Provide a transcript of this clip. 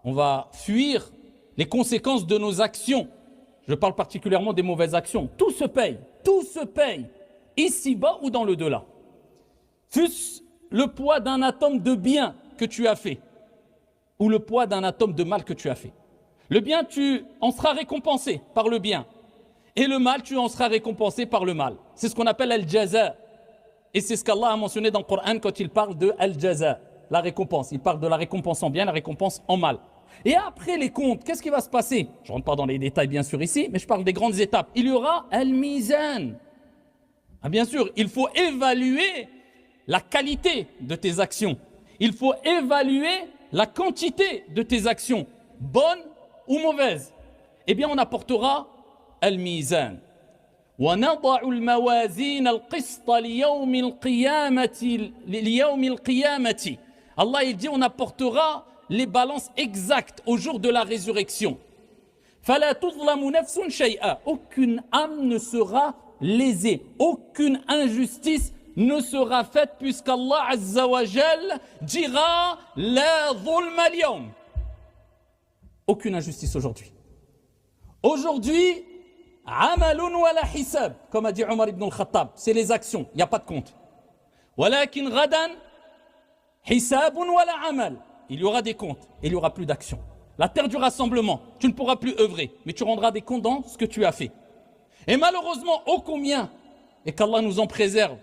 on va fuir les conséquences de nos actions. Je parle particulièrement des mauvaises actions. Tout se paye, ici-bas ou dans le delà. Fût-ce le poids d'un atome de bien que tu as fait, ou le poids d'un atome de mal que tu as fait. Le bien, tu en seras récompensé par le bien. Et le mal, tu en seras récompensé par le mal. C'est ce qu'on appelle al-jaza. Et c'est ce qu'Allah a mentionné dans le Coran quand il parle de al-jaza, la récompense. Il parle de la récompense en bien, la récompense en mal. Et après les comptes, qu'est-ce qui va se passer? Je ne rentre pas dans les détails bien sûr ici, mais je parle des grandes étapes. Il y aura al-mizan. Ah, bien sûr, il faut évaluer la qualité de tes actions. Il faut évaluer la quantité de tes actions, bonnes ou mauvaises. Eh bien, on apportera al-mizan. وَنَضَعُ الْمَوَازِينَ الْقِسْطَ لِيَوْمِ الْقِيَامَةِ. Allah, il dit, on apportera les balances exactes au jour de la résurrection. فَلَا تُظْلَمُ نَفْسٌ شَيْئًا. Aucune âme ne sera lésée. Aucune injustice ne sera faite puisqu'Allah Azza wa Jal dira la dhulma al-yawm. Aucune injustice aujourd'hui. Aujourd'hui, amalun wa la hisab, comme a dit Omar ibn al-Khattab, c'est les actions, il n'y a pas de compte. Walakin ghadan hisabun wa la amal. Il y aura des comptes et il n'y aura plus d'actions. La terre du rassemblement, tu ne pourras plus œuvrer, mais tu rendras des comptes dans ce que tu as fait. Et malheureusement, ô combien, et qu'Allah nous en préserve,